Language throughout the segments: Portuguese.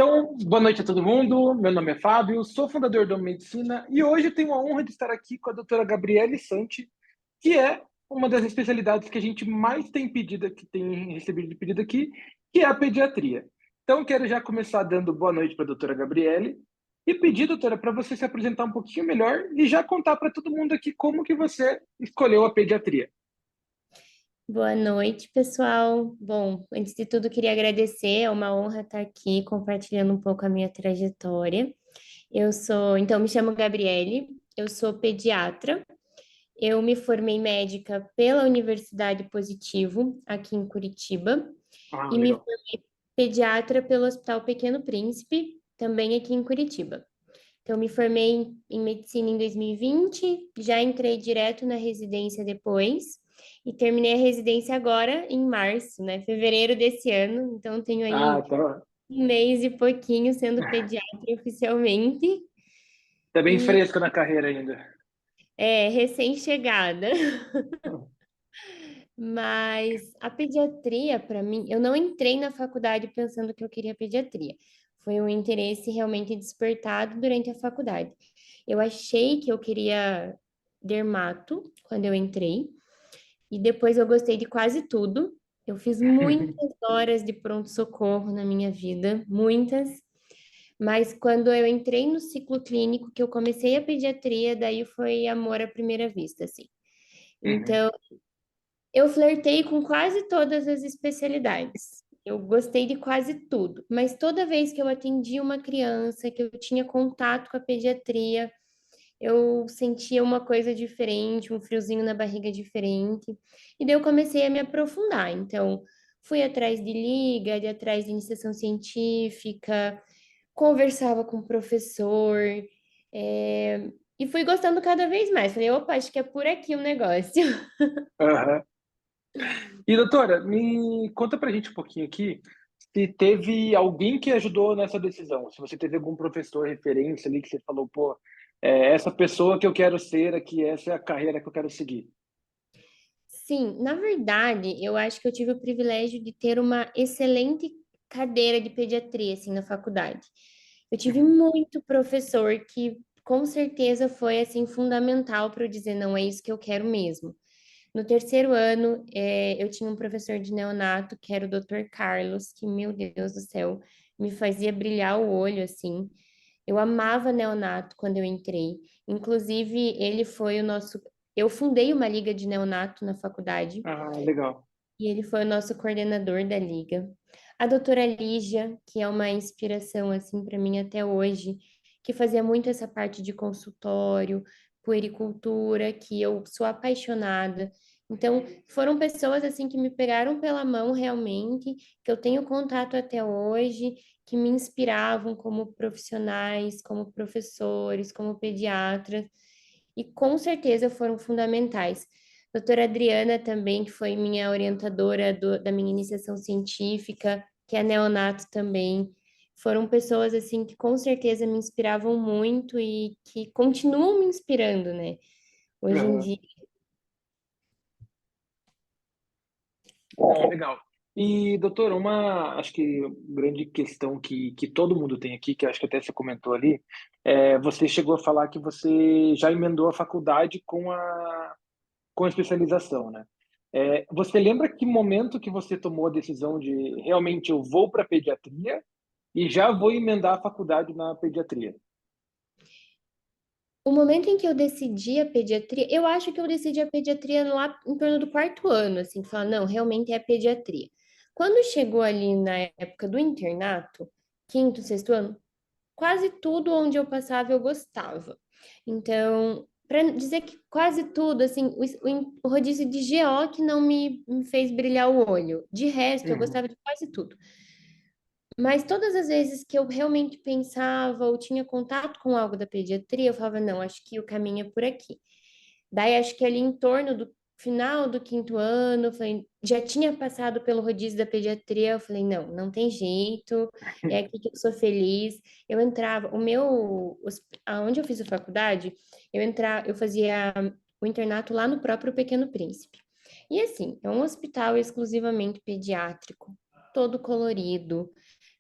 Então, boa noite a todo mundo. Meu nome é Fábio, sou fundador da Medicina e hoje eu tenho a honra de estar aqui com a doutora Gabriele Santi, que é uma das especialidades que a gente mais tem pedido, que tem recebido de pedido aqui, que é a pediatria. Então, quero já começar dando boa noite para a doutora Gabriele e pedir, doutora, para você se apresentar um pouquinho melhor e já contar para todo mundo aqui como que você escolheu a pediatria. Boa noite, pessoal. Bom, antes de tudo, queria agradecer, é uma honra estar aqui compartilhando um pouco a minha trajetória. Me chamo Gabriele, eu sou pediatra. Eu me formei médica pela Universidade Positivo, aqui em Curitiba, Ah, e me legal. formei pediatra pelo Hospital Pequeno Príncipe, também aqui em Curitiba. Então, me formei em medicina em 2020, já entrei direto na residência depois, e terminei a residência agora em março, né? Fevereiro desse ano. Então, tenho Ah, aí tá, um mês e pouquinho sendo pediatra oficialmente, tá bem e fresco na carreira ainda. é recém-chegada. Mas a pediatria, para mim, eu não entrei na faculdade pensando que eu queria pediatria. Foi um interesse realmente despertado durante a faculdade. Eu achei que eu queria dermato quando eu entrei, e depois eu gostei de quase tudo. Eu fiz muitas horas de pronto-socorro na minha vida, muitas. Mas quando eu entrei no ciclo clínico, que eu comecei a pediatria, daí foi amor à primeira vista, assim. Uhum. Então, eu flertei com quase todas as especialidades. Eu gostei de quase tudo, mas toda vez que eu atendia uma criança, que eu tinha contato com a pediatria, eu sentia uma coisa diferente, um friozinho na barriga diferente. E daí eu comecei a me aprofundar. Então, fui atrás de liga, de atrás de iniciação científica, conversava com o professor, e fui gostando cada vez mais. Falei, opa, acho que é por aqui o negócio. Aham. E doutora, me conta pra gente um pouquinho aqui se teve alguém que ajudou nessa decisão, se você teve algum professor referência ali que você falou, pô, é essa pessoa que eu quero ser aqui, essa é a carreira que eu quero seguir. Sim, na verdade, eu acho que eu tive o privilégio de ter uma excelente cadeira de pediatria, assim, na faculdade. Eu tive Uhum. muito professor que, com certeza, foi, assim, fundamental para eu dizer, não, é isso que eu quero mesmo. No terceiro ano, eu tinha um professor de neonato, que era o Dr. Carlos, que, meu Deus do céu, me fazia brilhar o olho, assim. Eu amava neonato quando eu entrei. Inclusive, ele foi o nosso. Eu fundei uma liga de neonato na faculdade Ah, legal. e ele foi o nosso coordenador da liga. A doutora Lígia, que é uma inspiração assim para mim até hoje, que fazia muito essa parte de consultório, puericultura, que eu sou apaixonada. Então, foram pessoas assim que me pegaram pela mão realmente, que eu tenho contato até hoje, que me inspiravam como profissionais, como professores, como pediatras, e com certeza foram fundamentais. Doutora Adriana também, que foi minha orientadora da minha iniciação científica, que é neonato também. Foram pessoas, assim, que com certeza me inspiravam muito e que continuam me inspirando, né? Hoje em Aham. dia. Não, legal. E, doutora, acho que grande questão que todo mundo tem aqui, que acho que até você comentou ali, você chegou a falar que você já emendou a faculdade com a especialização, né? Você lembra que momento que você tomou a decisão de realmente eu vou para pediatria e já vou emendar a faculdade na pediatria? O momento em que eu decidi a pediatria, eu acho que eu decidi a pediatria lá em torno do quarto ano, assim, falar, não, realmente é a pediatria. Quando chegou ali na época do internato, quinto, sexto ano, quase tudo onde eu passava eu gostava. Então, para dizer que quase tudo, assim, o rodízio de GO que não me fez brilhar o olho. De resto, eu Uhum. gostava de quase tudo. Mas todas as vezes que eu realmente pensava ou tinha contato com algo da pediatria, eu falava, não, acho que o caminho é por aqui. Daí, acho que ali em torno do final do quinto ano, eu falei, já tinha passado pelo rodízio da pediatria, eu falei, não, não tem jeito, é aqui que eu sou feliz. Eu entrava, aonde eu fiz a faculdade, eu fazia o internato lá no próprio Pequeno Príncipe. E assim, é um hospital exclusivamente pediátrico, todo colorido,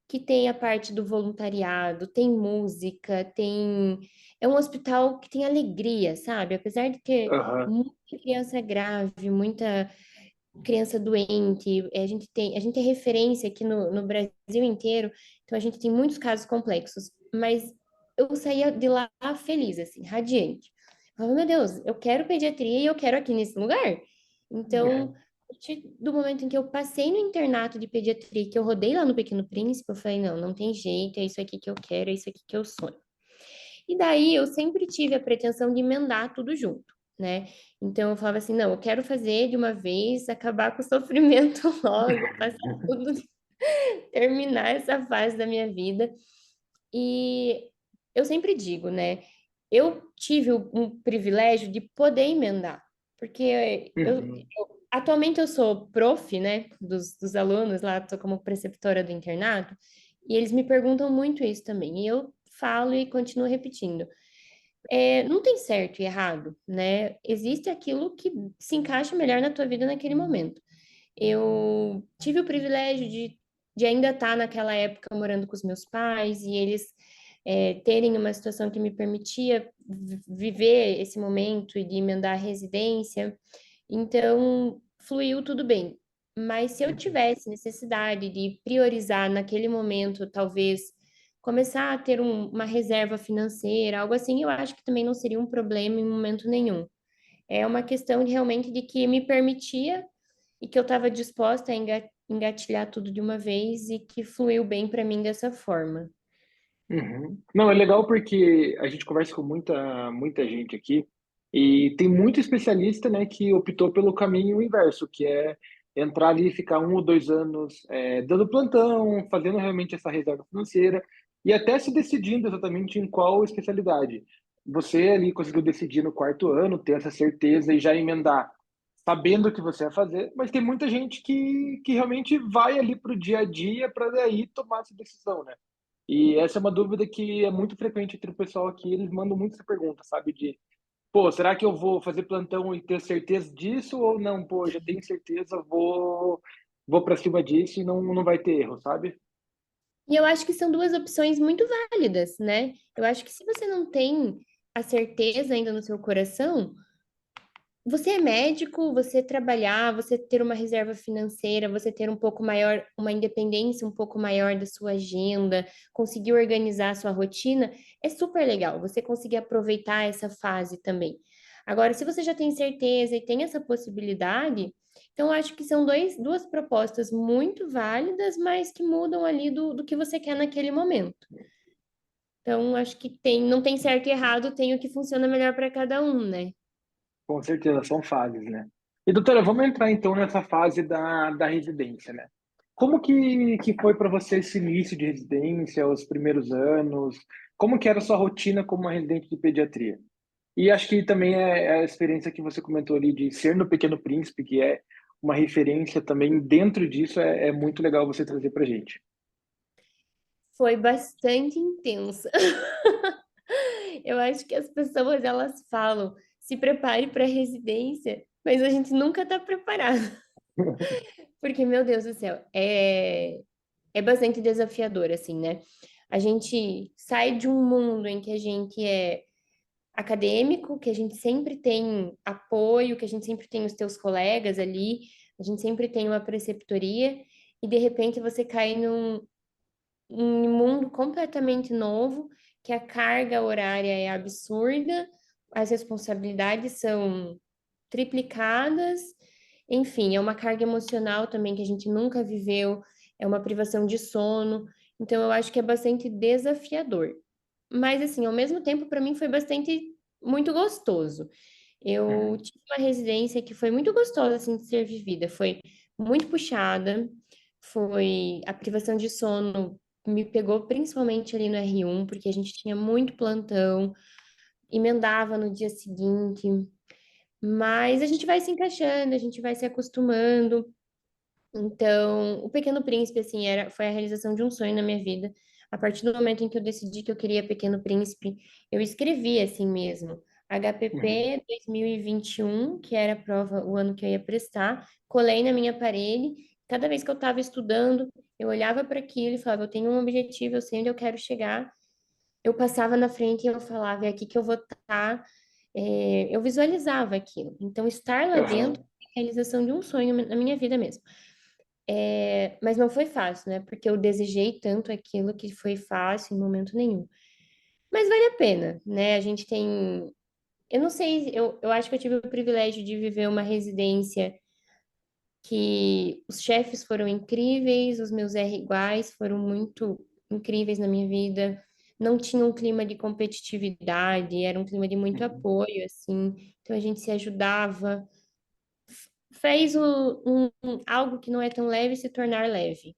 que tem a parte do voluntariado, tem música, tem. É um hospital que tem alegria, sabe? Apesar de ter Aham. muita criança grave, muita criança doente, a gente tem referência aqui no Brasil inteiro, então a gente tem muitos casos complexos, mas eu saía de lá feliz, assim, radiante. Eu falava, meu Deus, eu quero pediatria e eu quero aqui nesse lugar. Então, a partir do momento em que eu passei no internato de pediatria, que eu rodei lá no Pequeno Príncipe, eu falei, não, não tem jeito, é isso aqui que eu quero, é isso aqui que eu sonho. E daí eu sempre tive a pretensão de emendar tudo junto, né? Então eu falava assim, não, eu quero fazer de uma vez, acabar com o sofrimento logo, passar tudo, terminar essa fase da minha vida. E eu sempre digo, né? Eu tive um privilégio de poder emendar, porque Uhum. atualmente eu sou prof, né, dos alunos lá, estou como preceptora do internato, e eles me perguntam muito isso também, e eu falo e continuo repetindo. Não tem certo e errado, né? Existe aquilo que se encaixa melhor na tua vida naquele momento. Eu tive o privilégio de ainda estar naquela época morando com os meus pais e eles terem uma situação que me permitia viver esse momento e de emendar a residência. Então, fluiu tudo bem. Mas se eu Uhum. tivesse necessidade de priorizar naquele momento, talvez começar a ter uma reserva financeira, algo assim, eu acho que também não seria um problema em momento nenhum. É uma questão realmente de que me permitia e que eu estava disposta a engatilhar tudo de uma vez e que fluiu bem para mim dessa forma. Uhum. Não, é legal porque a gente conversa com muita gente aqui e tem muito especialista, né, que optou pelo caminho inverso, que é entrar ali e ficar 1 ou 2 anos dando plantão, fazendo realmente essa reserva financeira e até se decidindo exatamente em qual especialidade. Você ali conseguiu decidir no 4º ano, ter essa certeza e já emendar, sabendo o que você vai fazer, mas tem muita gente que realmente vai ali para o dia a dia para daí tomar essa decisão, né? E essa é uma dúvida que é muito frequente entre o pessoal aqui, eles mandam muito essa pergunta, sabe, de, pô, será que eu vou fazer plantão e ter certeza disso ou não? Pô, já tenho certeza, vou para cima disso e não vai ter erro, sabe? E eu acho que são duas opções muito válidas, né? Eu acho que se você não tem a certeza ainda no seu coração, você é médico, você trabalhar, você ter uma reserva financeira, você ter um pouco maior, uma independência um pouco maior da sua agenda, conseguir organizar a sua rotina, é super legal. Você conseguir aproveitar essa fase também. Agora, se você já tem certeza e tem essa possibilidade, então eu acho que são duas propostas muito válidas, mas que mudam ali do que você quer naquele momento. Então, acho que não tem certo e errado, tem o que funciona melhor para cada um, né? Com certeza, são fases, né? E doutora, vamos entrar então nessa fase da residência, né? Como que foi para você esse início de residência, os primeiros anos? Como que era a sua rotina como uma residente de pediatria? E acho que também é a experiência que você comentou ali de ser no Pequeno Príncipe, que é uma referência também dentro disso, é muito legal você trazer pra gente. Foi bastante intensa. Eu acho que as pessoas elas falam, se prepare para a residência, mas a gente nunca está preparado. Porque, meu Deus do céu, é bastante desafiador, assim, né? A gente sai de um mundo em que a gente é acadêmico, que a gente sempre tem apoio, que a gente sempre tem os teus colegas ali, a gente sempre tem uma preceptoria, e de repente você cai um mundo completamente novo, que a carga horária é absurda, as responsabilidades são triplicadas, enfim, é uma carga emocional também que a gente nunca viveu, é uma privação de sono, então eu acho que é bastante desafiador. Mas assim, ao mesmo tempo, para mim foi bastante muito gostoso. Eu Uhum. tive uma residência que foi muito gostosa assim de ser vivida, foi muito puxada, foi a privação de sono me pegou principalmente ali no R1, porque a gente tinha muito plantão, emendava no dia seguinte, mas a gente vai se encaixando, a gente vai se acostumando. Então, o Pequeno Príncipe, assim, foi a realização de um sonho na minha vida. A partir do momento em que eu decidi que eu queria Pequeno Príncipe, eu escrevi assim mesmo. Uhum. HPP 2021, que era a prova, o ano que eu ia prestar, colei na minha parede cada vez que eu estava estudando, eu olhava para aquilo e falava, eu tenho um objetivo, eu sei onde eu quero chegar. Eu passava na frente e eu falava, é aqui que eu vou estar. Eu visualizava aquilo. Então, estar lá dentro Aham. é a realização de um sonho na minha vida mesmo. Mas não foi fácil, né? Porque eu desejei tanto aquilo que foi fácil em momento nenhum. Mas vale a pena, né? A gente tem. Eu não sei, eu acho que eu tive o privilégio de viver uma residência que os chefes foram incríveis, os meus R iguais foram muito incríveis na minha vida. Não tinha um clima de competitividade, era um clima de muito Uhum. apoio, assim. Então a gente se ajudava, fez algo que não é tão leve se tornar leve.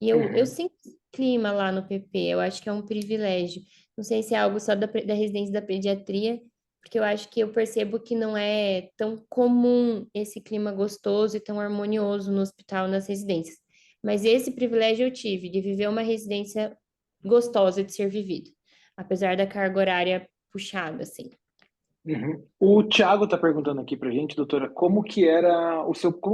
E eu Uhum. sinto esse clima lá no PP, eu acho que é um privilégio. Não sei se é algo só da residência da pediatria, porque eu acho que eu percebo que não é tão comum esse clima gostoso e tão harmonioso no hospital, nas residências. Mas esse privilégio eu tive, de viver uma residência gostosa de ser vivida, apesar da carga horária puxada, assim. Uhum. O Thiago está perguntando aqui para gente, doutora, como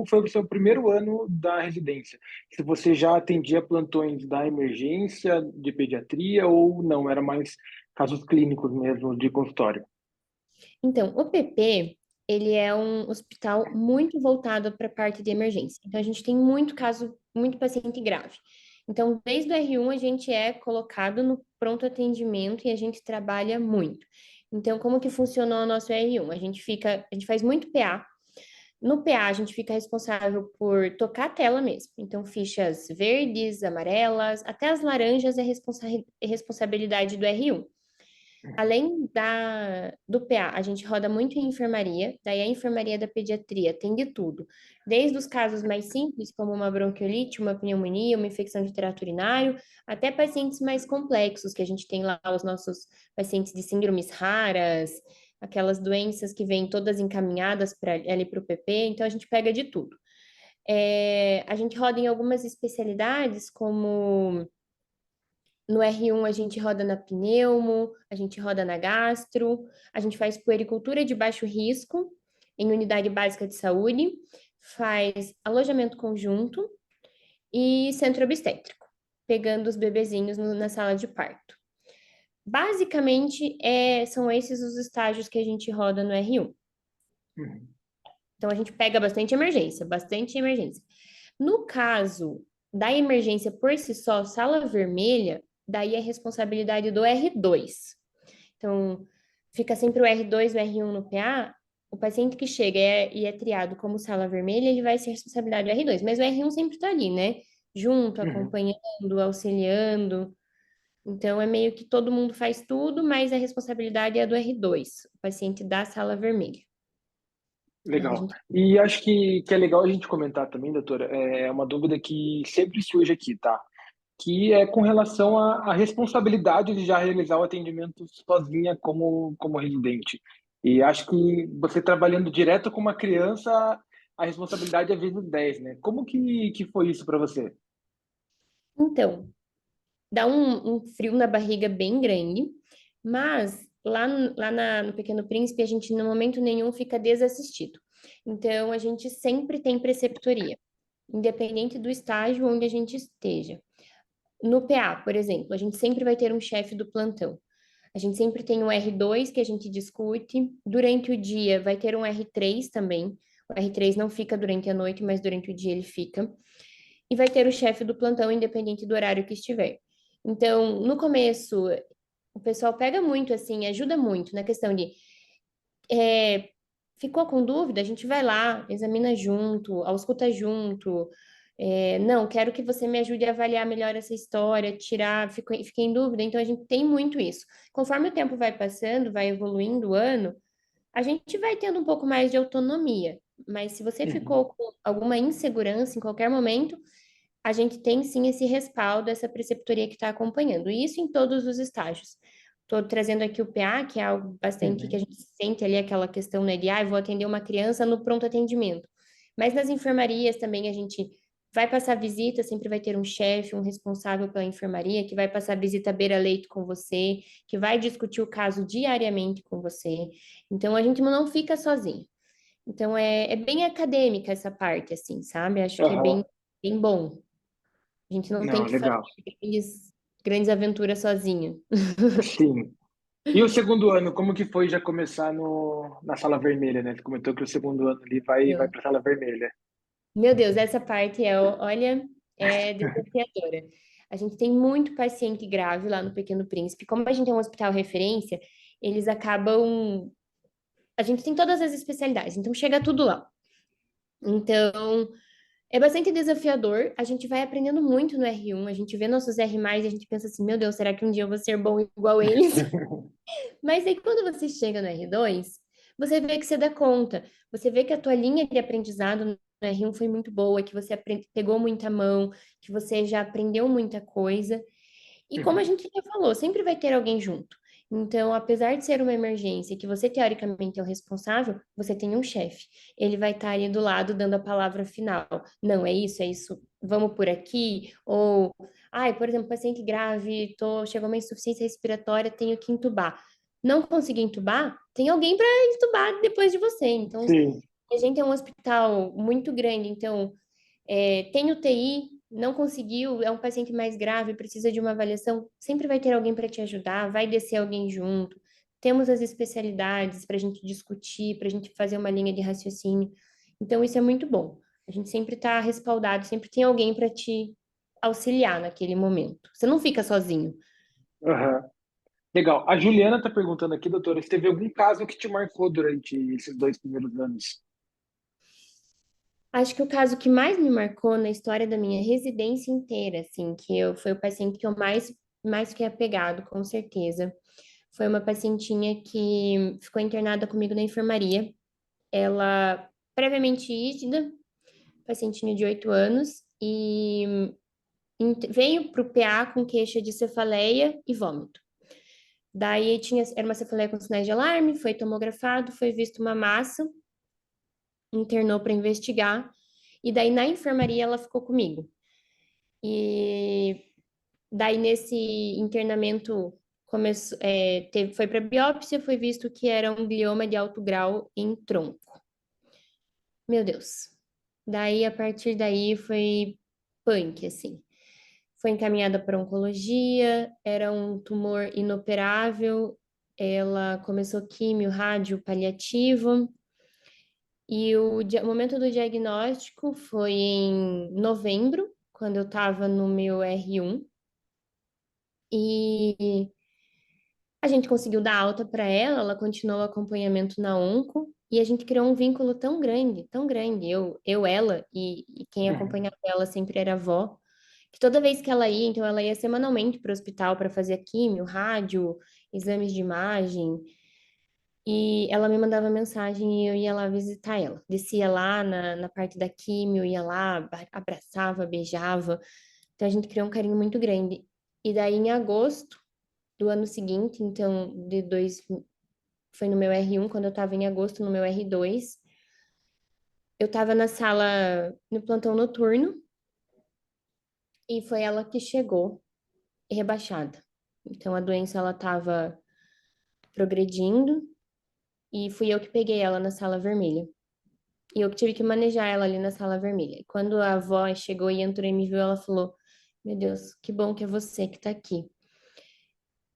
foi o seu primeiro ano da residência? Se você já atendia plantões da emergência, de pediatria ou não, era mais casos clínicos mesmo de consultório? Então, o PP, ele é um hospital muito voltado para a parte de emergência. Então, a gente tem muito caso, muito paciente grave. Então, desde o R1, a gente é colocado no pronto atendimento e a gente trabalha muito. Então, como que funciona o nosso R1? A gente faz muito PA. No PA, a gente fica responsável por tocar a tela mesmo. Então, fichas verdes, amarelas, até as laranjas é responsabilidade do R1. Além do PA, a gente roda muito em enfermaria, daí a enfermaria da pediatria tem de tudo, desde os casos mais simples, como uma bronquiolite, uma pneumonia, uma infecção de trato urinário, até pacientes mais complexos, que a gente tem lá os nossos pacientes de síndromes raras, aquelas doenças que vêm todas encaminhadas para ali para o PP, então a gente pega de tudo. A gente roda em algumas especialidades, como no R1 a gente roda na pneumo, a gente roda na gastro, a gente faz puericultura de baixo risco em unidade básica de saúde, faz alojamento conjunto e centro obstétrico, pegando os bebezinhos na sala de parto. Basicamente, são esses os estágios que a gente roda no R1. Uhum. Então, a gente pega bastante emergência, bastante emergência. No caso da emergência por si só, sala vermelha, daí é responsabilidade do R2. Então, fica sempre o R2 e o R1 no PA. O paciente que chega e é triado como sala vermelha, ele vai ser responsabilidade do R2, mas o R1 sempre está ali, né? Junto, Uhum. acompanhando, auxiliando. Então, é meio que todo mundo faz tudo, mas a responsabilidade é do R2, o paciente da sala vermelha. Aí a Legal. gente E acho que é legal a gente comentar também, doutora, é uma dúvida que sempre surge aqui, tá? Que é com relação à responsabilidade de já realizar o atendimento sozinha como residente. E acho que você trabalhando direto com uma criança, a responsabilidade é vezes 10, né? Como que foi isso para você? Então, dá um frio na barriga bem grande, mas no Pequeno Príncipe a gente, no momento nenhum, fica desassistido. Então, a gente sempre tem preceptoria, independente do estágio onde a gente esteja. No PA, por exemplo, a gente sempre vai ter um chefe do plantão. A gente sempre tem um R2 que a gente discute. Durante o dia vai ter um R3 também. O R3 não fica durante a noite, mas durante o dia ele fica. E vai ter o chefe do plantão, independente do horário que estiver. Então, no começo, o pessoal pega muito, assim, ajuda muito na questão de é, ficou com dúvida, a gente vai lá, examina junto, ausculta junto. Não, quero que você me ajude a avaliar melhor essa história, fiquei em dúvida. Então, a gente tem muito isso. Conforme o tempo vai passando, vai evoluindo o ano, a gente vai tendo um pouco mais de autonomia. Mas se você Uhum. ficou com alguma insegurança em qualquer momento, a gente tem sim esse respaldo, essa preceptoria que está acompanhando, e isso em todos os estágios. Estou trazendo aqui o PA, que é algo bastante que a Uhum. gente sente ali, aquela questão, né, de, eu vou atender uma criança no pronto atendimento. Mas nas enfermarias também a gente vai passar visita, sempre vai ter um chefe, um responsável pela enfermaria, que vai passar visita beira-leito com você, que vai discutir o caso diariamente com você. Então a gente não fica sozinho. Então é bem acadêmica essa parte, assim, sabe? Acho que é bem Aham. bem bom. A gente não tem Não, que fazer legal. grandes aventuras sozinho. Sim. E o segundo ano, como que foi já começar no, na sala vermelha, né? Você comentou que o segundo ano ali vai Meu para a sala vermelha. meu Deus, essa parte olha, é desafiadora. A gente tem muito paciente grave lá no Pequeno Príncipe. Como a gente é um hospital referência, eles acabam. A gente tem todas as especialidades, então chega tudo lá. Então, é bastante desafiador. A gente vai aprendendo muito no R1, a gente vê nossos R+, e a gente pensa assim, meu Deus, será que um dia eu vou ser bom igual eles? Mas aí quando você chega no R2, você vê que você dá conta. Você vê que a tua linha de aprendizado no R1 foi muito boa, que você pegou muita mão, que você já aprendeu muita coisa. E como a Uhum. gente já falou, sempre vai ter alguém junto. Então, apesar de ser uma emergência, que você teoricamente é o responsável, você tem um chefe. Ele vai estar ali do lado dando a palavra final. Não, é isso, vamos por aqui. Ou, ai, por exemplo, paciente grave, chegou uma insuficiência respiratória, tenho que entubar. Não consegui entubar? Tem alguém para entubar depois de você. Então, Sim. a gente é um hospital muito grande, então tem UTI, não conseguiu, é um paciente mais grave, precisa de uma avaliação, sempre vai ter alguém para te ajudar, vai descer alguém junto. Temos as especialidades para a gente discutir, para a gente fazer uma linha de raciocínio. Então, isso é muito bom. A gente sempre está respaldado, sempre tem alguém para te auxiliar naquele momento. Você não fica sozinho. Aham. Legal. A Juliana está perguntando aqui, doutora, se teve algum caso que te marcou durante esses 2 primeiros anos? Acho que o caso que mais me marcou na história da minha residência inteira, assim, foi o paciente que eu mais fiquei apegado, com certeza. Foi uma pacientinha que ficou internada comigo na enfermaria. Ela, previamente ígida, pacientinha de 8 anos, e veio para o PA com queixa de cefaleia e vômito. Daí era uma cefaleia com sinais de alarme, foi tomografado, foi visto uma massa, internou para investigar, e daí na enfermaria ela ficou comigo. E daí nesse internamento foi para biópsia, foi visto que era um glioma de alto grau em tronco. Meu Deus. Daí a partir daí foi punk, assim. Foi encaminhada para oncologia, era um tumor inoperável, ela começou químio, rádio, paliativo, e o momento do diagnóstico foi em novembro, quando eu estava no meu R1, e a gente conseguiu dar alta para ela, ela continuou o acompanhamento na onco, e a gente criou um vínculo tão grande, ela, e quem Uhum. acompanhava ela sempre era a avó, que toda vez que ela ia, então ela ia semanalmente para o hospital para fazer a químio, rádio, exames de imagem, e ela me mandava mensagem e eu ia lá visitar ela. Descia lá na parte da químio, ia lá, abraçava, beijava. Então a gente criou um carinho muito grande. E daí em agosto do ano seguinte, então foi no meu R1, quando eu estava em agosto no meu R2, eu estava na sala, no plantão noturno, e foi ela que chegou rebaixada. Então a doença ela estava progredindo e fui eu que peguei ela na sala vermelha. E eu que tive que manejar ela ali na sala vermelha. E quando a avó chegou e entrou e me viu, ela falou: Meu Deus, que bom que é você que tá aqui.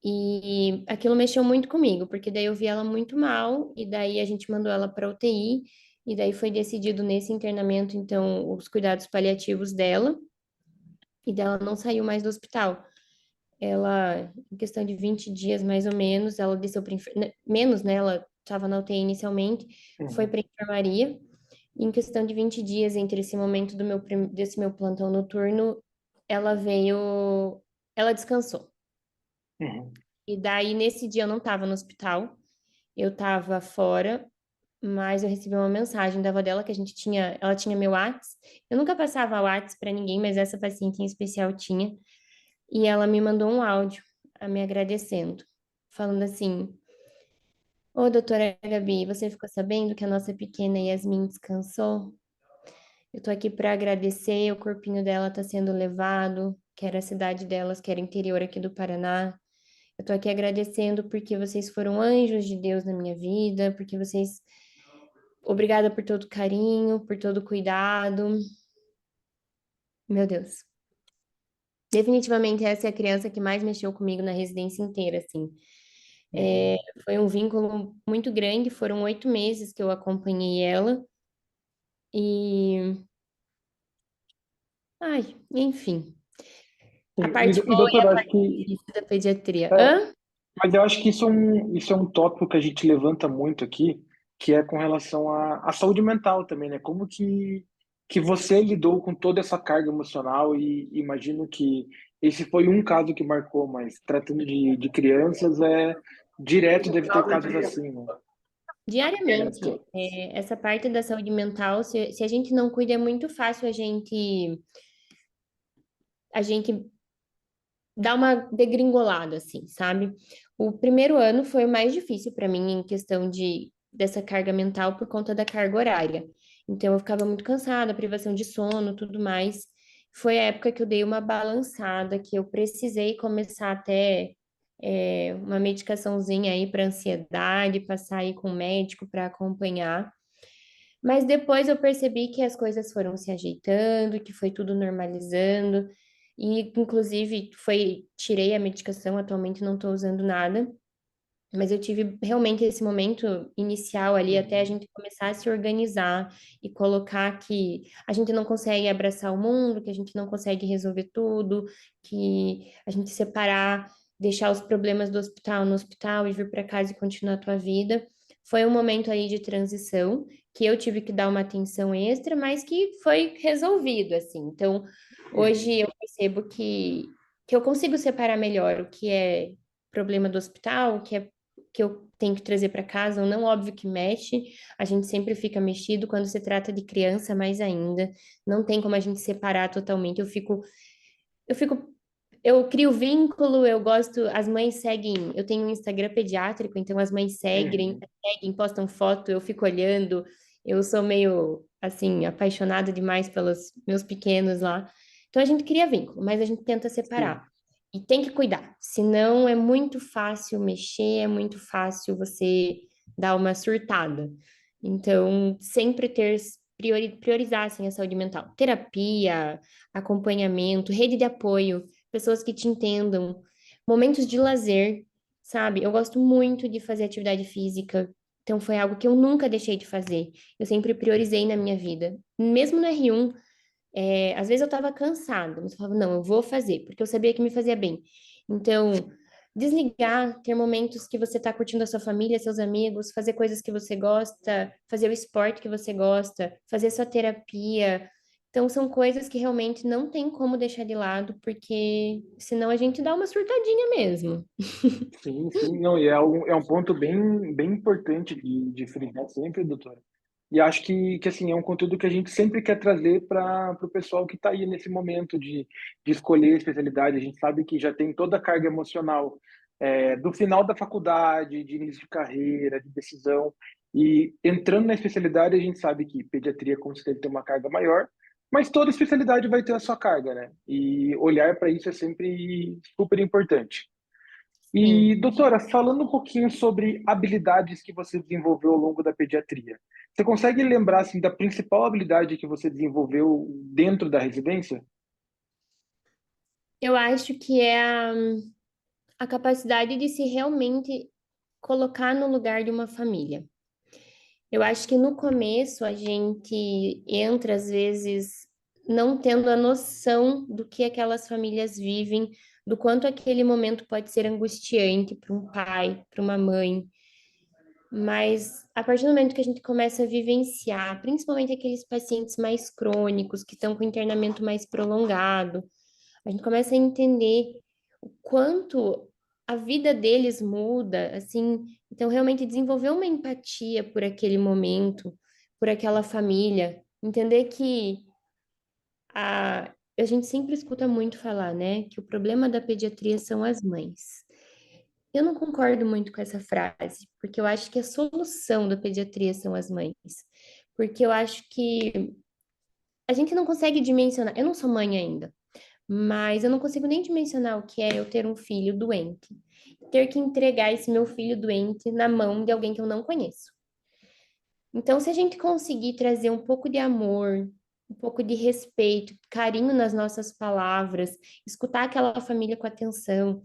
E aquilo mexeu muito comigo, porque daí eu vi ela muito mal, e daí a gente mandou ela para UTI, e daí foi decidido nesse internamento, então, os cuidados paliativos dela, e dela não saiu mais do hospital. Ela, em questão de 20 dias mais ou menos, ela desceu para menos, né? Ela estava na UTI inicialmente, foi Uhum. para enfermaria. Em questão de 20 dias entre esse momento desse meu plantão noturno, ela veio, ela descansou. Uhum. E daí, nesse dia, eu não estava no hospital, eu estava fora, mas eu recebi uma mensagem da avó dela que ela tinha meu Whats. Eu nunca passava Whats para ninguém, mas essa paciente em especial tinha. E ela me mandou um áudio me agradecendo, falando assim: Ô, doutora Gabi, você ficou sabendo que a nossa pequena Yasmin descansou? Eu tô aqui para agradecer, o corpinho dela tá sendo levado, que era a cidade delas, que era interior aqui do Paraná. Eu tô aqui agradecendo porque vocês foram anjos de Deus na minha vida, porque vocês. Obrigada por todo o carinho, por todo o cuidado. Meu Deus. Definitivamente essa é a criança que mais mexeu comigo na residência inteira, assim. É, Uhum. foi um vínculo muito grande, foram 8 meses que eu acompanhei ela. E, ai, enfim, a Sim, parte e boa e doutor, a acho parte que difícil da pediatria. é, Hã? mas eu acho que isso é um tópico que a gente levanta muito aqui, que é com relação à saúde mental também, né? Como que você lidou com toda essa carga emocional e imagino que esse foi um caso que marcou, mas tratando de crianças, direto deve ter casos assim, né? Diariamente, essa parte da saúde mental, se a gente não cuida, é muito fácil a gente dar uma degringolada, assim, sabe? O primeiro ano foi o mais difícil para mim em questão dessa carga mental por conta da carga horária. Então, eu ficava muito cansada, privação de sono, tudo mais. Foi a época que eu dei uma balançada, que eu precisei começar até uma medicaçãozinha aí para ansiedade, passar aí com o médico para acompanhar. Mas depois eu percebi que as coisas foram se ajeitando, que foi tudo normalizando. E, inclusive, tirei a medicação, atualmente não estou usando nada. Mas eu tive realmente esse momento inicial ali, até a Uhum. gente começar a se organizar e colocar que a gente não consegue abraçar o mundo, que a gente não consegue resolver tudo, que a gente separar, deixar os problemas do hospital no hospital e vir para casa e continuar a tua vida. Foi um momento aí de transição que eu tive que dar uma atenção extra, mas que foi resolvido, assim. Então, hoje Uhum. eu percebo que eu consigo separar melhor o que é problema do hospital, o que eu tenho que trazer para casa, ou não, óbvio que mexe, a gente sempre fica mexido quando se trata de criança, mais ainda, não tem como a gente separar totalmente. Eu fico, eu crio vínculo, eu gosto, as mães seguem, eu tenho um Instagram pediátrico, então as mães Uhum. seguem, postam foto, eu fico olhando, eu sou meio, assim, apaixonada demais pelos meus pequenos lá. Então a gente cria vínculo, mas a gente tenta Sim. separar. E tem que cuidar, senão é muito fácil mexer, é muito fácil você dar uma surtada. Então, sempre priorizar assim, a saúde mental. Terapia, acompanhamento, rede de apoio, pessoas que te entendam, momentos de lazer, sabe? Eu gosto muito de fazer atividade física, então foi algo que eu nunca deixei de fazer. Eu sempre priorizei na minha vida. Mesmo no R1, às vezes eu estava cansada, mas eu falava, não, eu vou fazer, porque eu sabia que me fazia bem. Então, desligar, ter momentos que você está curtindo a sua família, seus amigos, fazer coisas que você gosta, fazer o esporte que você gosta, fazer sua terapia. Então, são coisas que realmente não tem como deixar de lado, porque senão a gente dá uma surtadinha mesmo. Sim, sim, não, e é um ponto bem importante de frisar sempre, doutora. E acho que assim, é um conteúdo que a gente sempre quer trazer para o pessoal que está aí nesse momento de escolher a especialidade. A gente sabe que já tem toda a carga emocional do final da faculdade, de início de carreira, de decisão. E entrando na especialidade, a gente sabe que pediatria, como você deve ter uma carga maior, mas toda especialidade vai ter a sua carga, né? E olhar para isso é sempre super importante. E, Sim. doutora, falando um pouquinho sobre habilidades que você desenvolveu ao longo da pediatria, você consegue lembrar assim da principal habilidade que você desenvolveu dentro da residência? Eu acho que é a capacidade de se realmente colocar no lugar de uma família. Eu acho que no começo a gente entra, às vezes, não tendo a noção do que aquelas famílias vivem, do quanto aquele momento pode ser angustiante para um pai, para uma mãe. Mas a partir do momento que a gente começa a vivenciar, principalmente aqueles pacientes mais crônicos, que estão com internamento mais prolongado, a gente começa a entender o quanto a vida deles muda, assim, então realmente desenvolver uma empatia por aquele momento, por aquela família, entender que a gente sempre escuta muito falar, né, que o problema da pediatria são as mães. Eu não concordo muito com essa frase, porque eu acho que a solução da pediatria são as mães. Porque eu acho que a gente não consegue dimensionar. Eu não sou mãe ainda, mas eu não consigo nem dimensionar o que é eu ter um filho doente. Ter que entregar esse meu filho doente na mão de alguém que eu não conheço. Então, se a gente conseguir trazer um pouco de amor, um pouco de respeito, carinho nas nossas palavras, escutar aquela família com atenção,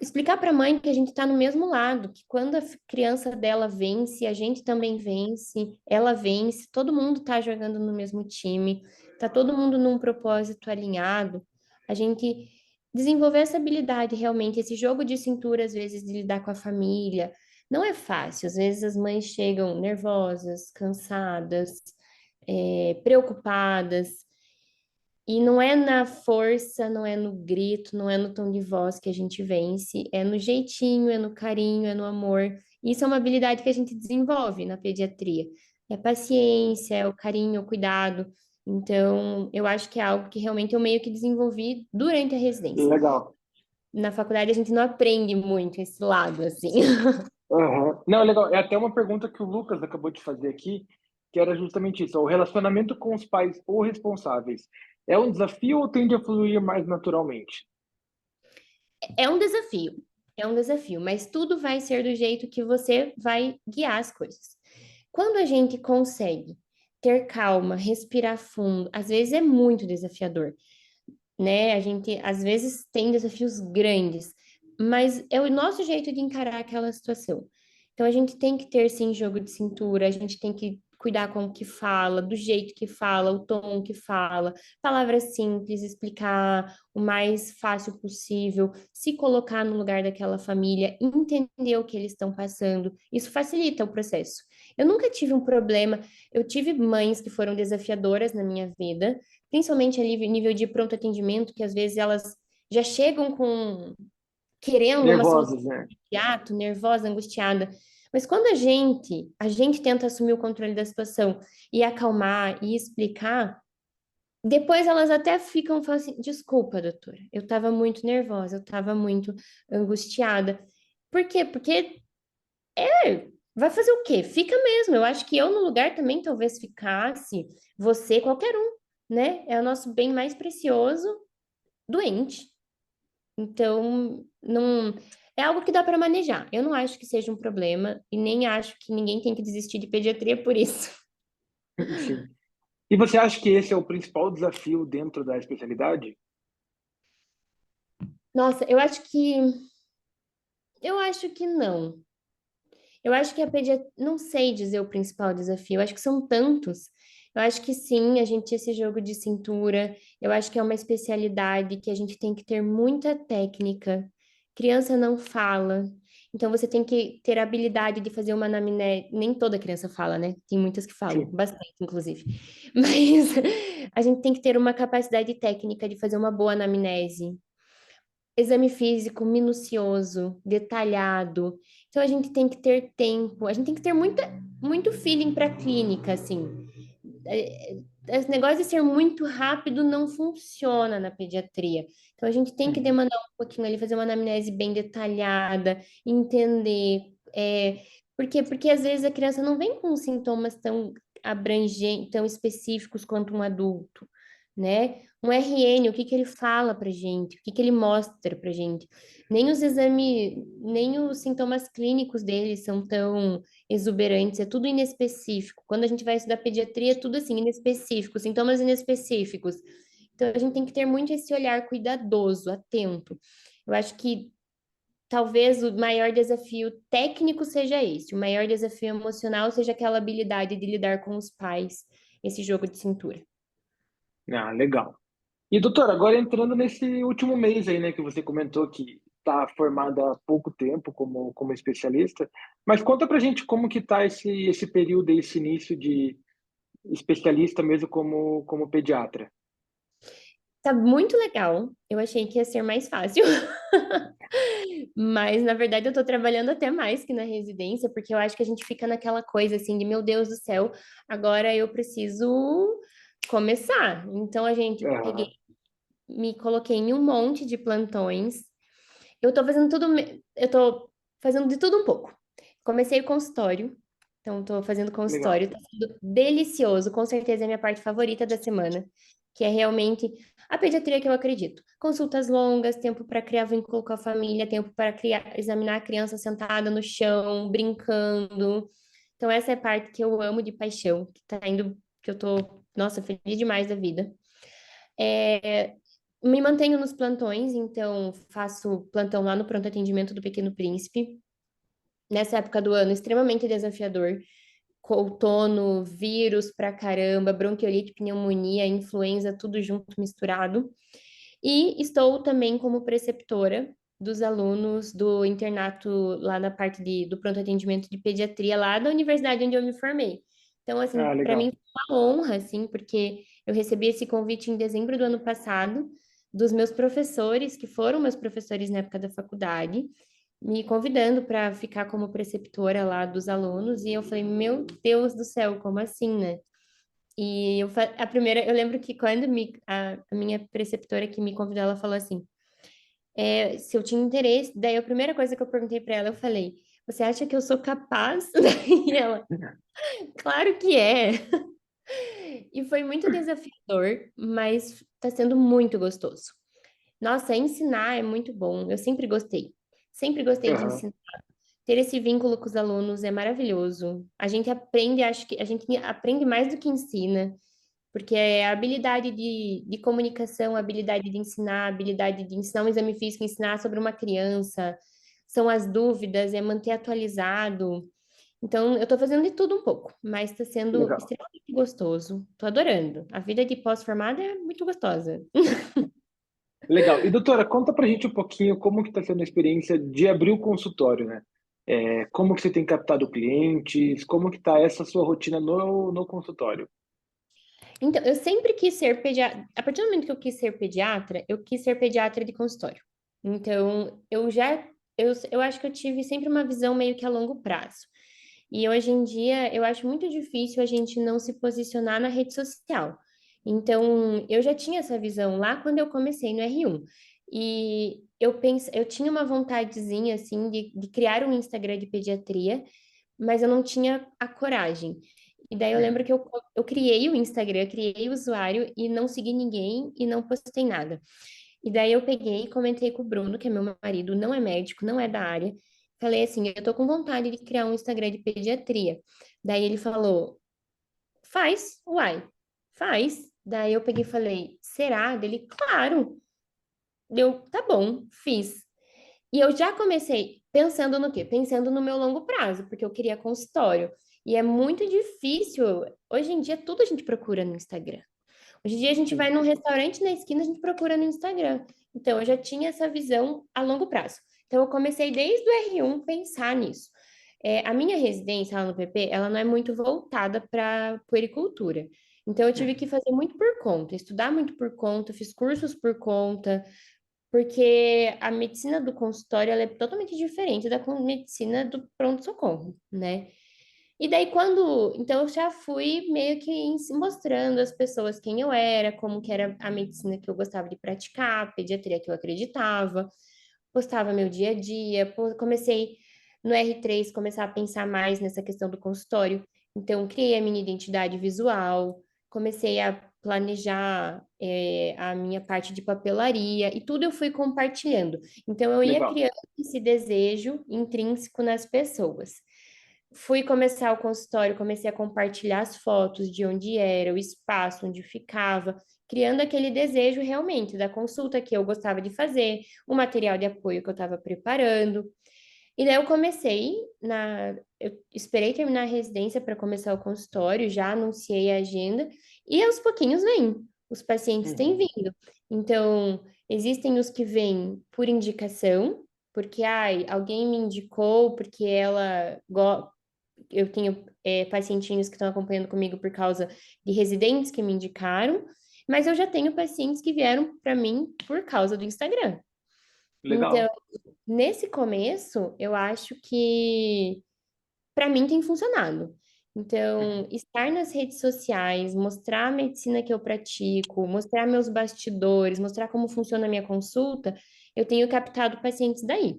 explicar para a mãe que a gente está no mesmo lado, que quando a criança dela vence, a gente também vence, ela vence, todo mundo está jogando no mesmo time, está todo mundo num propósito alinhado. A gente desenvolver essa habilidade realmente, esse jogo de cintura, às vezes, de lidar com a família. Não é fácil, às vezes as mães chegam nervosas, cansadas, preocupadas, e não é na força, não é no grito, não é no tom de voz que a gente vence, é no jeitinho, é no carinho, é no amor. Isso é uma habilidade que a gente desenvolve na pediatria. É a paciência, é o carinho, o cuidado. Então, eu acho que é algo que realmente eu meio que desenvolvi durante a residência. Legal. Na faculdade a gente não aprende muito esse lado, assim. Aham. Não, legal. É até uma pergunta que o Lucas acabou de fazer aqui, que era justamente isso. O relacionamento com os pais ou responsáveis é um desafio ou tende a fluir mais naturalmente? É um desafio, é um desafio, mas tudo vai ser do jeito que você vai guiar as coisas. Quando a gente consegue ter calma, respirar fundo, às vezes é muito desafiador, né? A gente às vezes tem desafios grandes, mas é o nosso jeito de encarar aquela situação. Então a gente tem que ter sim jogo de cintura, a gente tem que cuidar com o que fala, do jeito que fala, o tom que fala, palavras simples, explicar o mais fácil possível, se colocar no lugar daquela família, entender o que eles estão passando. Isso facilita o processo. Eu nunca tive um problema, eu tive mães que foram desafiadoras na minha vida, principalmente ali nível de pronto atendimento, que às vezes elas já chegam com querendo uma solução Nervosos, né? imediata, nervosa, angustiada. Mas quando a gente tenta assumir o controle da situação e acalmar e explicar, depois elas até ficam falando assim, desculpa, doutora, eu estava muito nervosa, eu estava muito angustiada. Por quê? Porque vai fazer o quê? Fica mesmo. Eu acho que eu no lugar também talvez ficasse, você, qualquer um, né? É o nosso bem mais precioso, doente. Então, não é algo que dá para manejar. Eu não acho que seja um problema e nem acho que ninguém tem que desistir de pediatria por isso. Sim. E você acha que esse é o principal desafio dentro da especialidade? Nossa, eu acho que não. Eu acho que a pediatria, não sei dizer o principal desafio, eu acho que são tantos. Eu acho que sim, a gente esse jogo de cintura, eu acho que é uma especialidade que a gente tem que ter muita técnica. Criança não fala, então você tem que ter a habilidade de fazer uma anamnese. Nem toda criança fala, né? Tem muitas que falam, Sim. bastante, inclusive. Mas a gente tem que ter uma capacidade técnica de fazer uma boa anamnese, exame físico minucioso, detalhado. Então a gente tem que ter tempo, a gente tem que ter muito feeling para a clínica, assim. Esse negócio de ser muito rápido não funciona na pediatria. Então a gente tem que Uhum. demandar um pouquinho ali, fazer uma anamnese bem detalhada, entender. Por quê? Porque às vezes a criança não vem com sintomas tão abrangentes, tão específicos quanto um adulto, né? Um RN, o que que ele fala pra gente, o que que ele mostra pra gente. Nem os exames, nem os sintomas clínicos dele são tão exuberantes, é tudo inespecífico. Quando a gente vai estudar pediatria, é tudo assim, inespecífico, sintomas inespecíficos. Então a gente tem que ter muito esse olhar cuidadoso, atento. Eu acho que talvez o maior desafio técnico seja esse, o maior desafio emocional seja aquela habilidade de lidar com os pais, esse jogo de cintura. Ah, legal. E, doutor, agora entrando nesse último mês aí, né, que você comentou que está formada há pouco tempo como especialista, mas conta pra gente como que tá esse período, esse início de especialista mesmo como pediatra. Tá muito legal. Eu achei que ia ser mais fácil. Mas, na verdade, eu tô trabalhando até mais que na residência, porque eu acho que a gente fica naquela coisa assim de, meu Deus do céu, agora eu preciso começar. Então, a gente peguei, Aham, me coloquei em um monte de plantões. Eu tô fazendo tudo, eu tô fazendo de tudo um pouco. Comecei o consultório, então tô fazendo legal. consultório, tá sendo delicioso, com certeza é a minha parte favorita da semana, que é realmente a pediatria que eu acredito. Consultas longas, tempo para criar vínculo com a família, tempo para criar, examinar a criança sentada no chão, brincando. Então essa é a parte que eu amo de paixão, que tá indo, que eu tô nossa, feliz demais da vida. É, me mantenho nos plantões, então faço plantão lá no pronto atendimento do Pequeno Príncipe. Nessa época do ano, extremamente desafiador. Outono, vírus pra caramba, bronquiolite, pneumonia, influenza, tudo junto, misturado. E estou também como preceptora dos alunos do internato lá na parte do pronto atendimento de pediatria lá da universidade onde eu me formei. Então, assim, Ah, para mim legal. foi uma honra, assim, porque eu recebi esse convite em dezembro do ano passado dos meus professores, que foram meus professores na época da faculdade, me convidando para ficar como preceptora lá dos alunos, e eu falei, meu Deus do céu, como assim, né? E a primeira, eu lembro que quando a minha preceptora que me convidou, ela falou assim, se eu tinha interesse, daí a primeira coisa que eu perguntei para ela, eu falei, você acha que eu sou capaz? Daí ela, claro que é. E foi muito desafiador, mas está sendo muito gostoso. Nossa, ensinar é muito bom, eu sempre gostei. Sempre gostei de Aham. ensinar. Ter esse vínculo com os alunos é maravilhoso. A gente aprende, acho que a gente aprende mais do que ensina. Porque é a habilidade de comunicação, a habilidade de ensinar, a habilidade de ensinar um exame físico, ensinar sobre uma criança, são as dúvidas, é manter atualizado. Então, eu estou fazendo de tudo um pouco, mas está sendo Legal. extremamente gostoso. Estou adorando. A vida de pós-formada é muito gostosa. Legal. E doutora, conta pra gente um pouquinho como que está sendo a experiência de abrir o consultório, né? Como que você tem captado clientes, como que está essa sua rotina no consultório? Então, eu sempre quis ser pediatra. A partir do momento que eu quis ser pediatra, eu quis ser pediatra de consultório. Então, eu acho que eu tive sempre uma visão meio que a longo prazo. E hoje em dia, eu acho muito difícil a gente não se posicionar na rede social. Então, eu já tinha essa visão lá quando eu comecei no R1. E eu tinha uma vontadezinha, assim, de criar um Instagram de pediatria, mas eu não tinha a coragem. E daí eu lembro Uhum. que eu criei o Instagram, criei o usuário e não segui ninguém e não postei nada. E daí eu peguei e comentei com o Bruno, que é meu marido, não é médico, não é da área. Falei assim, eu tô com vontade de criar um Instagram de pediatria. Daí ele falou, faz, uai, faz. Daí eu peguei e falei, será? Dele, claro. Deu, tá bom, fiz. E eu já comecei pensando no quê? Pensando no meu longo prazo, porque eu queria consultório. E é muito difícil. Hoje em dia, tudo a gente procura no Instagram. Hoje em dia, a gente vai Sim. num restaurante na esquina, a gente procura no Instagram. Então, eu já tinha essa visão a longo prazo. Então, eu comecei desde o R1 pensar nisso. A minha residência lá no PP, ela não é muito voltada para puericultura. Então, eu tive que Uhum. fazer muito por conta, estudar muito por conta, fiz cursos por conta, porque a medicina do consultório ela é totalmente diferente da medicina do pronto-socorro, né? E daí então eu já fui meio que mostrando às pessoas quem eu era, como que era a medicina que eu gostava de praticar, a pediatria que eu acreditava, postava meu dia a dia, comecei no R3 começar a pensar mais nessa questão do consultório. Então criei a minha identidade visual, comecei a planejar a minha parte de papelaria e tudo eu fui compartilhando. Então eu ia Legal. criando esse desejo intrínseco nas pessoas. Fui começar o consultório, comecei a compartilhar as fotos de onde era, o espaço onde ficava, criando aquele desejo realmente da consulta que eu gostava de fazer, o material de apoio que eu estava preparando. E daí eu eu esperei terminar a residência para começar o consultório, já anunciei a agenda e aos pouquinhos vem. Os pacientes têm Uhum. vindo. Então, existem os que vêm por indicação, porque alguém me indicou, porque eu tenho pacientinhos que estão acompanhando comigo por causa de residentes que me indicaram, mas eu já tenho pacientes que vieram para mim por causa do Instagram. Então, Legal. nesse começo, eu acho que para mim tem funcionado. Então, Uhum. estar nas redes sociais, mostrar a medicina que eu pratico, mostrar meus bastidores, mostrar como funciona a minha consulta, eu tenho captado pacientes daí.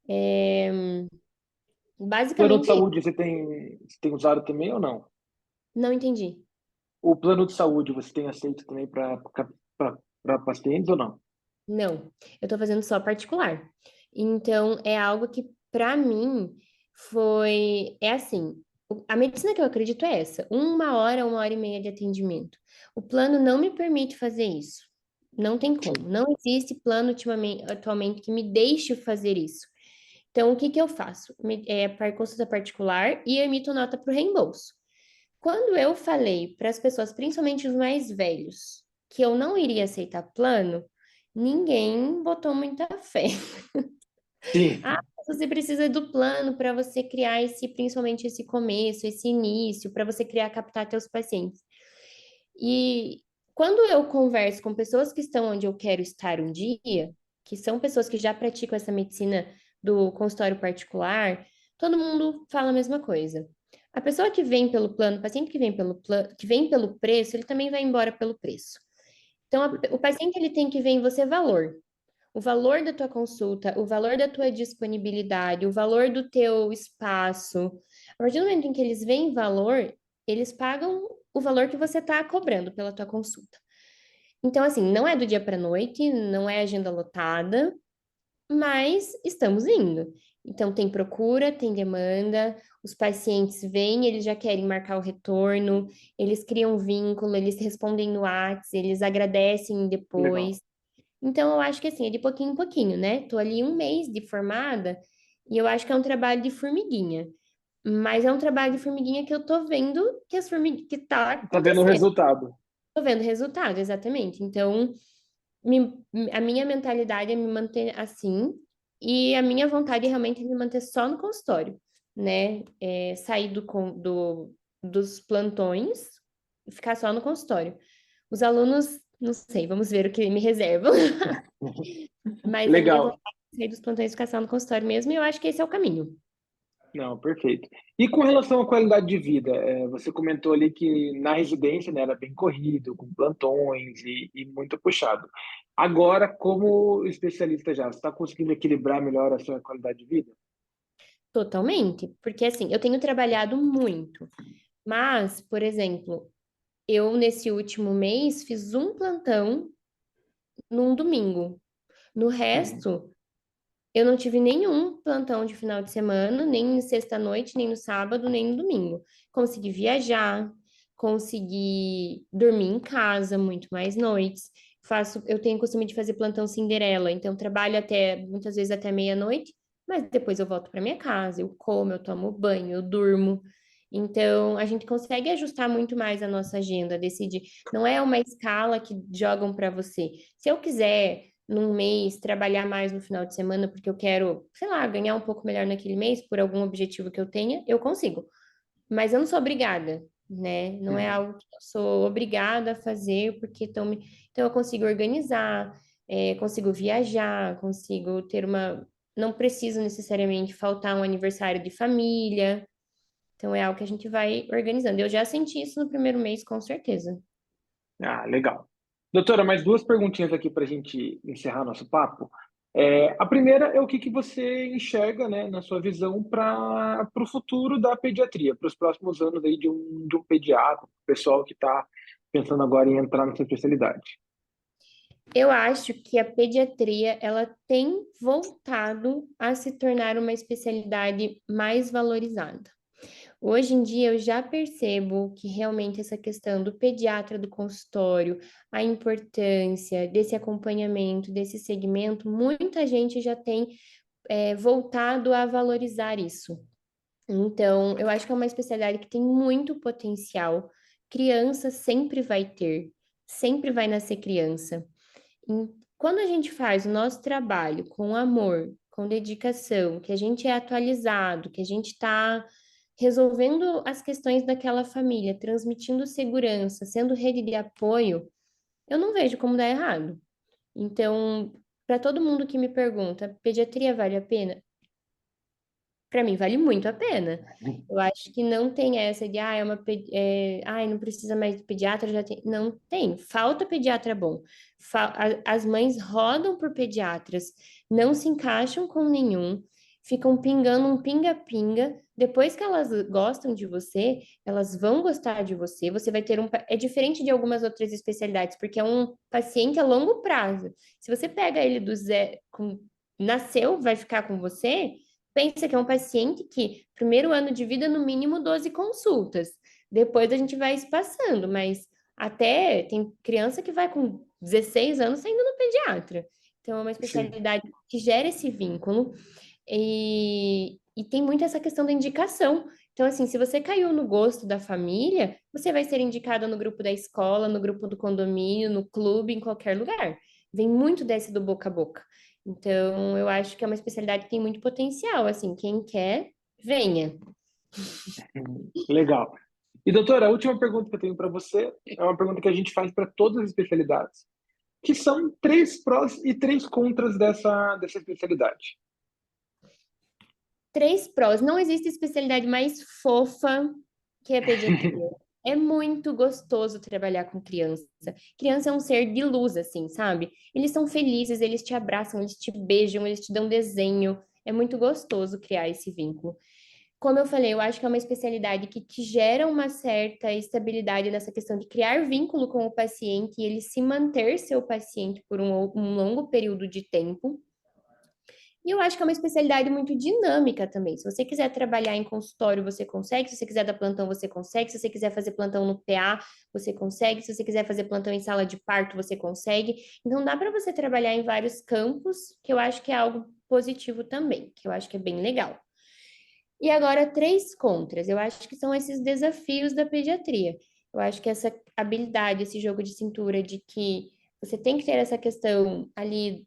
Plano de Basicamente, saúde você tem usado também ou não? não entendi. O plano de saúde você tem aceito também para pacientes ou não? Não, eu tô fazendo só particular. Então, é algo que, para mim, é assim. A medicina que eu acredito é essa, 1 hora e meia de atendimento. O plano não me permite fazer isso. Não tem como. Não existe plano atualmente que me deixe fazer isso. Então, o que que eu faço? Para consulta particular e emito nota para o reembolso. Quando eu falei para as pessoas, principalmente os mais velhos, que eu não iria aceitar plano, ninguém botou muita fé. Sim, Ah, você precisa do plano para você criar esse, principalmente esse começo, esse início, para você criar, captar teus pacientes. E quando eu converso com pessoas que estão onde eu quero estar um dia, que são pessoas que já praticam essa medicina do consultório particular, todo mundo fala a mesma coisa. A pessoa que vem pelo plano, o paciente que vem pelo plano, que vem pelo preço, ele também vai embora pelo preço. Então, o paciente ele tem que ver em você valor. O valor da tua consulta, o valor da tua disponibilidade, o valor do teu espaço. A partir do momento em que eles veem valor, eles pagam o valor que você está cobrando pela tua consulta. Então, assim, não é do dia para noite, não é agenda lotada, mas estamos indo. Então, tem procura, tem demanda, os pacientes vêm, eles já querem marcar o retorno, eles criam vínculo, eles respondem no WhatsApp, eles agradecem legal. depois. Então, eu acho que assim, é de pouquinho em pouquinho, né? Tô ali 1 mês de formada e eu acho que é um trabalho de formiguinha. Mas é um trabalho de formiguinha que eu tô vendo que as formiguinhas que tá Tá vendo o acontecendo. resultado. Tô vendo resultado, exatamente. Então, me- a minha mentalidade é me manter assim e a minha vontade realmente é me manter só no consultório, né? Sair dos plantões e ficar só no consultório. Os alunos, não sei, vamos ver o que me reservam. Mas a minha Legal. vontade é sair dos plantões e ficar só no consultório mesmo, e eu acho que esse é o caminho. Não, perfeito. E com relação à qualidade de vida, você comentou ali que na residência, né, era bem corrido, com plantões e muito puxado. Agora, como especialista já, você está conseguindo equilibrar melhor a sua qualidade de vida? Totalmente. Porque assim, eu tenho trabalhado muito. Mas, por exemplo, eu nesse último mês fiz um plantão num domingo. No Uhum. resto, eu não tive nenhum plantão de final de semana, nem sexta-noite, nem no sábado, nem no domingo. Consegui viajar, consegui dormir em casa muito mais noites. Eu tenho o costume de fazer plantão Cinderela, então trabalho até muitas vezes até meia-noite, mas depois eu volto para minha casa, eu como, eu tomo banho, eu durmo. Então, a gente consegue ajustar muito mais a nossa agenda, decidir. Não é uma escala que jogam para você. Se eu quiser num mês, trabalhar mais no final de semana, porque eu quero, sei lá, ganhar um pouco melhor naquele mês, por algum objetivo que eu tenha, eu consigo. Mas eu não sou obrigada, né? Não é Uhum. algo que eu sou obrigada a fazer, porque então eu consigo organizar, consigo viajar, consigo ter uma. Não preciso necessariamente faltar um aniversário de família. Então é algo que a gente vai organizando. Eu já senti isso no primeiro mês, com certeza. Ah, legal. Doutora, mais duas perguntinhas aqui para a gente encerrar nosso papo. A primeira é o que você enxerga, né, na sua visão, para o futuro da pediatria, para os próximos anos aí de um pediatra, pessoal que está pensando agora em entrar nessa especialidade. Eu acho que a pediatria ela tem voltado a se tornar uma especialidade mais valorizada. Hoje em dia eu já percebo que realmente essa questão do pediatra do consultório, a importância desse acompanhamento, desse segmento, muita gente já tem voltado a valorizar isso. Então, eu acho que é uma especialidade que tem muito potencial. Criança sempre vai ter, sempre vai nascer criança. Quando a gente faz o nosso trabalho com amor, com dedicação, que a gente é atualizado, que a gente está resolvendo as questões daquela família, transmitindo segurança, sendo rede de apoio, eu não vejo como dar errado. Então, para todo mundo que me pergunta, pediatria vale a pena? Para mim, vale muito a pena. Eu acho que não tem essa de, não precisa mais de pediatra, já tem. Não tem. Falta pediatra bom. As mães rodam por pediatras, não se encaixam com nenhum, ficam pingando um pinga-pinga. Depois que elas gostam de você, elas vão gostar de você. Você vai ter É diferente de algumas outras especialidades, porque é um paciente a longo prazo. Se você pega ele do zero, nasceu, vai ficar com você. pensa que é um paciente que, primeiro ano de vida, no mínimo 12 consultas. Depois a gente vai espaçando, mas até tem criança que vai com 16 anos saindo no pediatra. Então, é uma Sim. especialidade que gera esse vínculo e tem muito essa questão da indicação. Então, assim, se você caiu no gosto da família, você vai ser indicado no grupo da escola, no grupo do condomínio, no clube, em qualquer lugar. Vem muito desse do boca a boca. Então, eu acho que é uma especialidade que tem muito potencial. Assim, quem quer, venha. Legal. E, doutora, a última pergunta que eu tenho para você é uma pergunta que a gente faz para todas as especialidades, que são três prós e três contras dessa especialidade. Três prós. Não existe especialidade mais fofa que a pediatria. É muito gostoso trabalhar com criança. Criança é um ser de luz, assim, sabe? Eles são felizes, eles te abraçam, eles te beijam, eles te dão desenho. É muito gostoso criar esse vínculo. Como eu falei, eu acho que é uma especialidade que te gera uma certa estabilidade nessa questão de criar vínculo com o paciente e ele se manter seu paciente por um longo período de tempo. E eu acho que é uma especialidade muito dinâmica também. Se você quiser trabalhar em consultório, você consegue. Se você quiser dar plantão, você consegue. Se você quiser fazer plantão no PA, você consegue. Se você quiser fazer plantão em sala de parto, você consegue. Então, dá para você trabalhar em vários campos, que eu acho que é algo positivo também, que eu acho que é bem legal. E agora, três contras. Eu acho que são esses desafios da pediatria. Eu acho que essa habilidade, esse jogo de cintura de que você tem que ter essa questão ali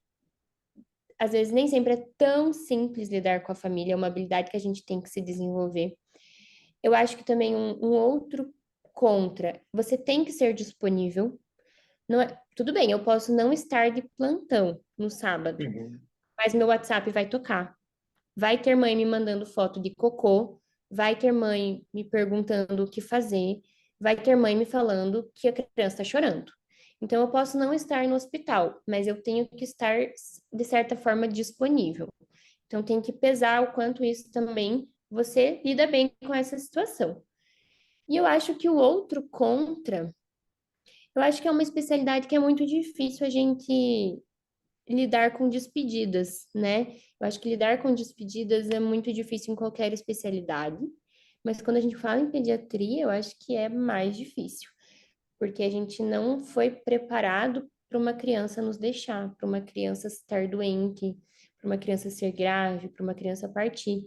às vezes nem sempre é tão simples lidar com a família, é uma habilidade que a gente tem que se desenvolver. Eu acho que também um outro contra, você tem que ser disponível. Não é, tudo bem, eu posso não estar de plantão no sábado, Uhum. mas meu WhatsApp vai tocar. Vai ter mãe me mandando foto de cocô, vai ter mãe me perguntando o que fazer, vai ter mãe me falando que a criança está chorando. Então, eu posso não estar no hospital, mas eu tenho que estar, de certa forma, disponível. Então, tem que pesar o quanto isso também você lida bem com essa situação. E eu acho que o outro contra, eu acho que é uma especialidade que é muito difícil a gente lidar com despedidas, né? Eu acho que lidar com despedidas é muito difícil em qualquer especialidade, mas quando a gente fala em pediatria, eu acho que é mais difícil, porque a gente não foi preparado para uma criança nos deixar, para uma criança estar doente, para uma criança ser grave, para uma criança partir.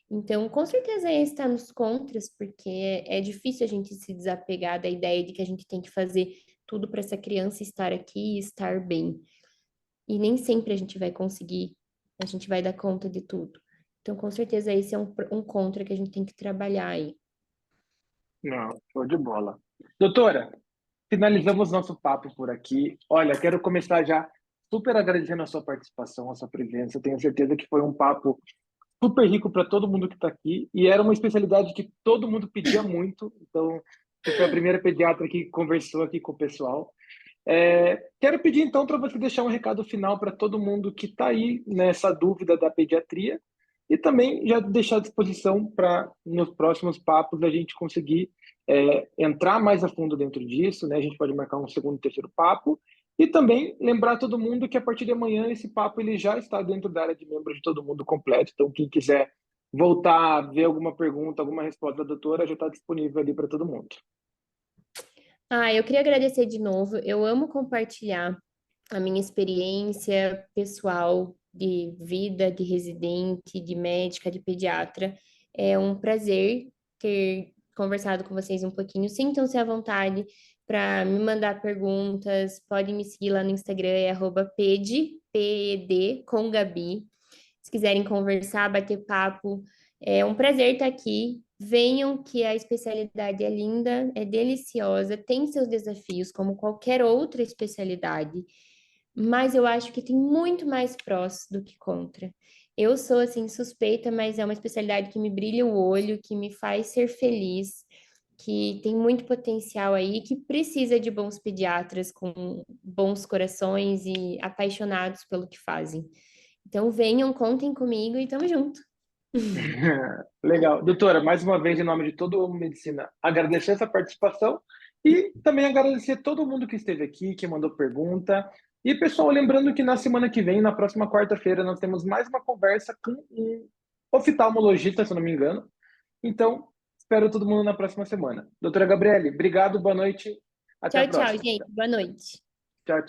Então, com certeza esse está nos contras, porque é difícil a gente se desapegar da ideia de que a gente tem que fazer tudo para essa criança estar aqui e estar bem. E nem sempre a gente vai conseguir, a gente vai dar conta de tudo. Então, com certeza, esse é um contra que a gente tem que trabalhar aí. Não, show de bola. Doutora, finalizamos nosso papo por aqui. Olha, quero começar já super agradecendo a sua participação, a sua presença. Tenho certeza que foi um papo super rico para todo mundo que está aqui e era uma especialidade que todo mundo pedia muito. Então, você foi a primeira pediatra que conversou aqui com o pessoal. Quero pedir então para você deixar um recado final para todo mundo que está aí nessa dúvida da pediatria e também já deixar à disposição para nos próximos papos a gente conseguir entrar mais a fundo dentro disso, né? A gente pode marcar um segundo, terceiro papo e também lembrar todo mundo que a partir de amanhã esse papo ele já está dentro da área de membros de todo mundo completo. Então quem quiser voltar a ver alguma pergunta, alguma resposta da doutora já está disponível ali para todo mundo. Ah, eu queria agradecer de novo. Eu amo compartilhar a minha experiência pessoal de vida, de residente, de médica, de pediatra. É um prazer ter conversado com vocês um pouquinho. Sintam-se à vontade para me mandar perguntas. Podem me seguir lá no Instagram, é @ped, PED, com Gabi. Se quiserem conversar, bater papo, é um prazer estar aqui. Venham que a especialidade é linda, é deliciosa, tem seus desafios, como qualquer outra especialidade, mas eu acho que tem muito mais prós do que contra. Eu sou, assim, suspeita, mas é uma especialidade que me brilha o olho, que me faz ser feliz, que tem muito potencial aí, que precisa de bons pediatras com bons corações e apaixonados pelo que fazem. Então venham, contem comigo e tamo junto. Legal. Doutora, mais uma vez, em nome de todo o Medicina, agradecer essa participação e também agradecer todo mundo que esteve aqui, que mandou pergunta. E, pessoal, lembrando que na semana que vem, na próxima quarta-feira, nós temos mais uma conversa com um oftalmologista, se eu não me engano. Então, espero todo mundo na próxima semana. Doutora Gabriele, obrigado, boa noite. Até a Tchau, tchau, próxima. gente. Boa noite. Tchau, tchau.